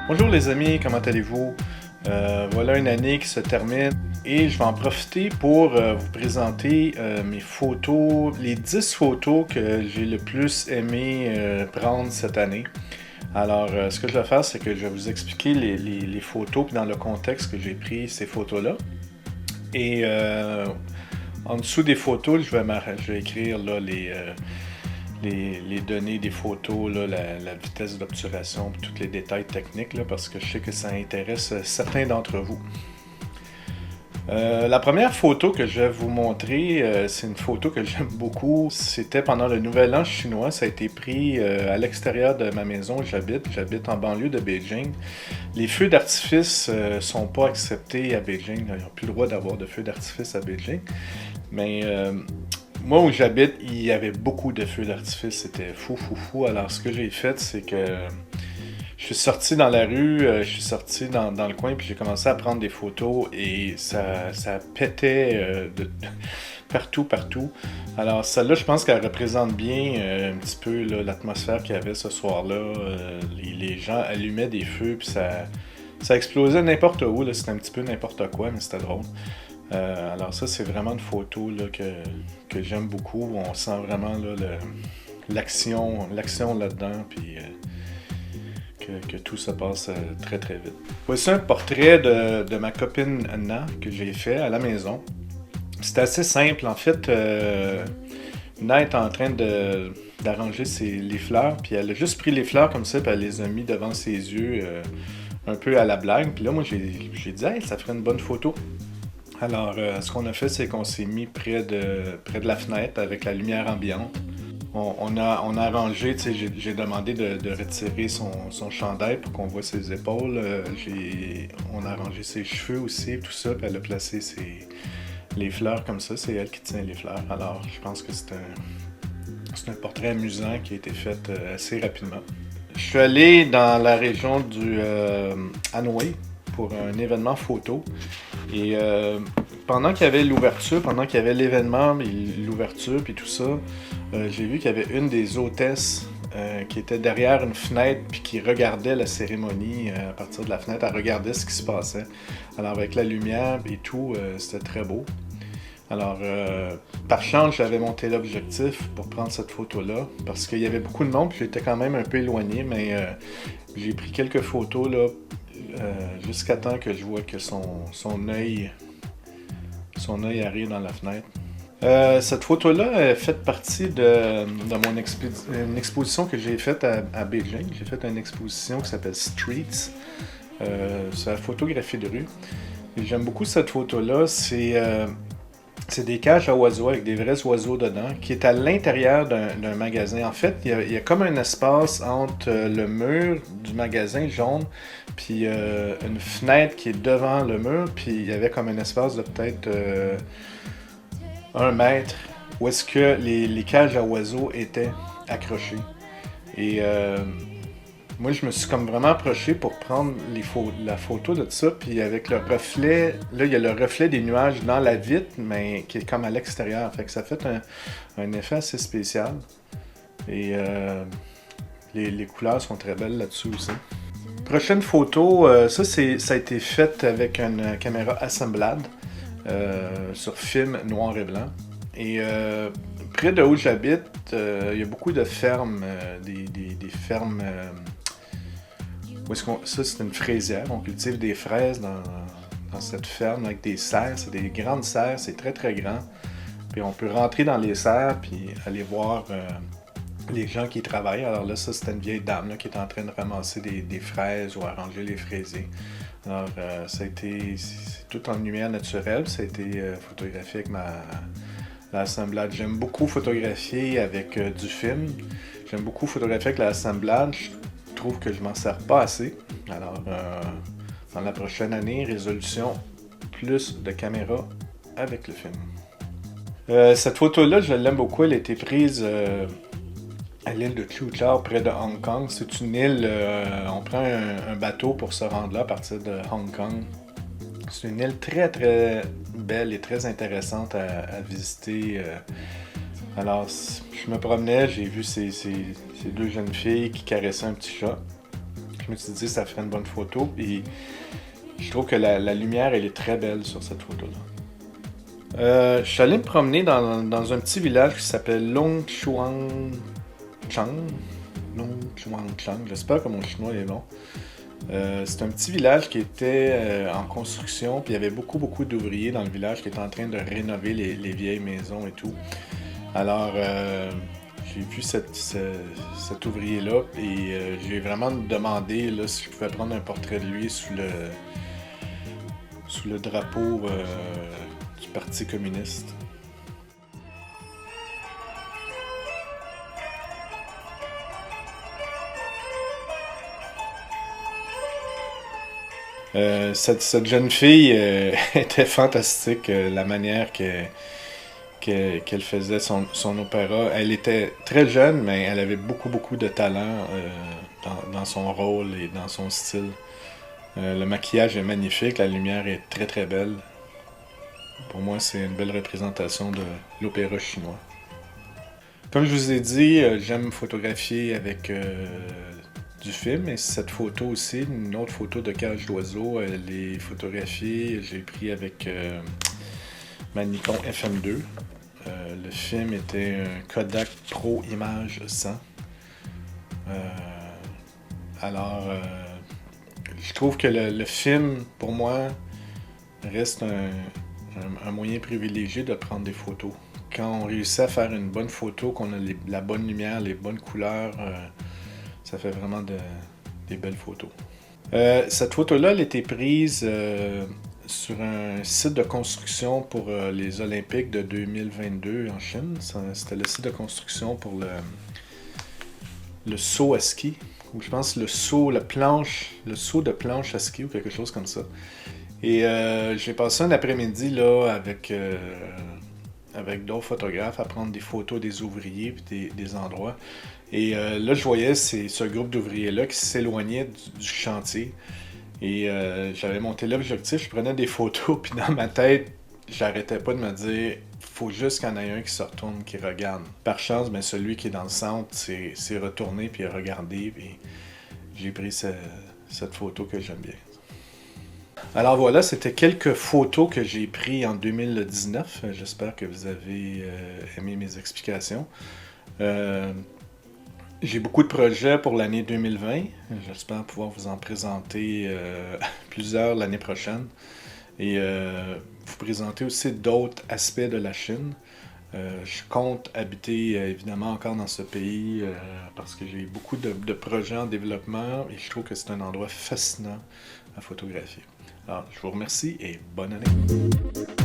Bonjour les amis, comment allez-vous? Voilà une année qui se termine et je vais en profiter pour vous présenter mes photos, les 10 photos que j'ai le plus aimé prendre cette année. Alors, ce que je vais faire, c'est que je vais vous expliquer les photos puis dans le contexte que j'ai pris ces photos-là. Et en dessous des photos, je vais écrire là, les données des photos, là, la vitesse d'obturation, tous les détails techniques, là, parce que je sais que ça intéresse certains d'entre vous. La première photo que je vais vous montrer, c'est une photo que j'aime beaucoup. C'était pendant le Nouvel An chinois. Ça a été pris à l'extérieur de ma maison où j'habite. J'habite en banlieue de Beijing. Les feux d'artifice sont pas acceptés à Beijing. Ils n'ont plus le droit d'avoir de feux d'artifice à Beijing. Mais moi où j'habite, il y avait beaucoup de feux d'artifice. C'était fou, fou, fou. Alors ce que j'ai fait, c'est que je suis sorti dans la rue, je suis sorti dans le coin, puis j'ai commencé à prendre des photos et ça pétait partout, partout. Alors celle-là, je pense qu'elle représente bien un petit peu là, l'atmosphère qu'il y avait ce soir-là. Les gens allumaient des feux, puis ça explosait n'importe où. Là. C'était un petit peu n'importe quoi, mais c'était drôle. Alors ça, c'est vraiment une photo là, que j'aime beaucoup. On sent vraiment là, l'action là-dedans, puis que tout se passe très très vite. Voici un portrait de ma copine Anna que j'ai fait à la maison. C'est assez simple. En fait, Anna est en train d'arranger les fleurs, puis elle a juste pris les fleurs comme ça, puis elle les a mis devant ses yeux un peu à la blague. Puis là, moi, j'ai dit, hey, ça ferait une bonne photo. Alors, ce qu'on a fait, c'est qu'on s'est mis près de la fenêtre avec la lumière ambiante. On a arrangé, tu sais, j'ai demandé de retirer son chandail pour qu'on voit ses épaules. On a arrangé ses cheveux aussi, tout ça, puis elle a placé les fleurs comme ça. C'est elle qui tient les fleurs. Alors, je pense que c'est un portrait amusant qui a été fait assez rapidement. Je suis allé dans la région du Hanoï pour un événement photo. Et pendant qu'il y avait l'ouverture, pendant qu'il y avait l'événement, l'ouverture puis tout ça, j'ai vu qu'il y avait une des hôtesses qui était derrière une fenêtre puis qui regardait la cérémonie à partir de la fenêtre. Elle regardait ce qui se passait. Alors avec la lumière et tout, c'était très beau. Alors, par chance, j'avais monté l'objectif pour prendre cette photo-là parce qu'il y avait beaucoup de monde puis j'étais quand même un peu éloigné, mais j'ai pris quelques photos là, jusqu'à temps que je vois que son œil arrive dans la fenêtre. Cette photo-là fait partie de une exposition que j'ai faite à Beijing. J'ai fait une exposition qui s'appelle Streets. C'est la photographie de rue. Et j'aime beaucoup cette photo-là. C'est des cages à oiseaux avec des vrais oiseaux dedans, qui est à l'intérieur d'un magasin. En fait, il y a comme un espace entre le mur du magasin jaune, puis une fenêtre qui est devant le mur, puis il y avait comme un espace de peut-être 1 mètre où est-ce que les cages à oiseaux étaient accrochées. Et moi, je me suis comme vraiment approché pour prendre la photo de ça, puis avec le reflet, là, il y a le reflet des nuages dans la vitre, mais qui est comme à l'extérieur. Fait que ça fait un effet assez spécial. Et les couleurs sont très belles là-dessus aussi. Prochaine photo, ça a été fait avec une caméra Hasselblad sur film noir et blanc. Et près de où j'habite, il y a beaucoup de fermes, des fermes. Ça, c'est une fraisière. On cultive des fraises dans cette ferme avec des serres. C'est des grandes serres, c'est très très grand. Puis on peut rentrer dans les serres puis aller voir les gens qui y travaillent. Alors là, ça, c'était une vieille dame là, qui est en train de ramasser des fraises ou arranger les fraisiers. Alors, c'est tout en lumière naturelle. Ça a été photographié avec l'assemblage. J'aime beaucoup photographier avec du film. J'aime beaucoup photographier avec l'assemblage. Je trouve que je m'en sers pas assez. Alors, dans la prochaine année, résolution, plus de caméras avec le film. Cette photo-là, je l'aime beaucoup. Elle a été prise à l'île de Chiu-Chau, près de Hong Kong. C'est une île, on prend un bateau pour se rendre là à partir de Hong Kong. C'est une île très très belle et très intéressante à visiter. Alors, je me promenais, j'ai vu ces deux jeunes filles qui caressaient un petit chat. je me suis dit ça ferait une bonne photo. Et je trouve que la lumière, elle est très belle sur cette photo-là. Je suis allé me promener dans un petit village qui s'appelle Longchuang Chang. Longchuang Chang, j'espère que mon chinois est bon. C'est un petit village qui était en construction, puis il y avait beaucoup d'ouvriers dans le village qui étaient en train de rénover les vieilles maisons et tout. Alors, j'ai vu cet ouvrier-là et j'ai vraiment demandé là, si je pouvais prendre un portrait de lui sous le drapeau du Parti communiste. Cette jeune fille était fantastique, la manière qu'elle faisait son opéra. Elle était très jeune, mais elle avait beaucoup de talent dans son rôle et dans son style. Le maquillage est magnifique, la lumière est très belle. Pour moi, c'est une belle représentation de l'opéra chinois. Comme je vous ai dit, j'aime photographier avec du film, et cette photo aussi, une autre photo de cage d'oiseau, elle est photographiée, j'ai pris avec ma Nikon FM2. Le film était un Kodak Pro Image 100. Alors, je trouve que le film, pour moi, reste un moyen privilégié de prendre des photos. Quand on réussit à faire une bonne photo, qu'on a la bonne lumière, les bonnes couleurs, ça fait vraiment des belles photos. Cette photo-là, elle a été prise sur un site de construction pour les Olympiques de 2022 en Chine. C'était le site de construction pour le saut à ski, ou je pense le saut de planche à ski ou quelque chose comme ça. Et j'ai passé un après-midi là avec d'autres photographes à prendre des photos des ouvriers et des endroits. Et là, je voyais ce groupe d'ouvriers-là qui s'éloignait du chantier. Et j'avais monté l'objectif, je prenais des photos, puis dans ma tête, j'arrêtais pas de me dire faut juste qu'il y en ait un qui se retourne, qui regarde. Par chance, ben, celui qui est dans le centre s'est retourné, puis a regardé, puis j'ai pris cette photo que j'aime bien. Alors voilà, c'était quelques photos que j'ai prises en 2019. J'espère que vous avez aimé mes explications. J'ai beaucoup de projets pour l'année 2020. J'espère pouvoir vous en présenter plusieurs l'année prochaine. Et vous présenter aussi d'autres aspects de la Chine. Je compte habiter évidemment encore dans ce pays parce que j'ai beaucoup de projets en développement et je trouve que c'est un endroit fascinant à photographier. Alors, je vous remercie et bonne année!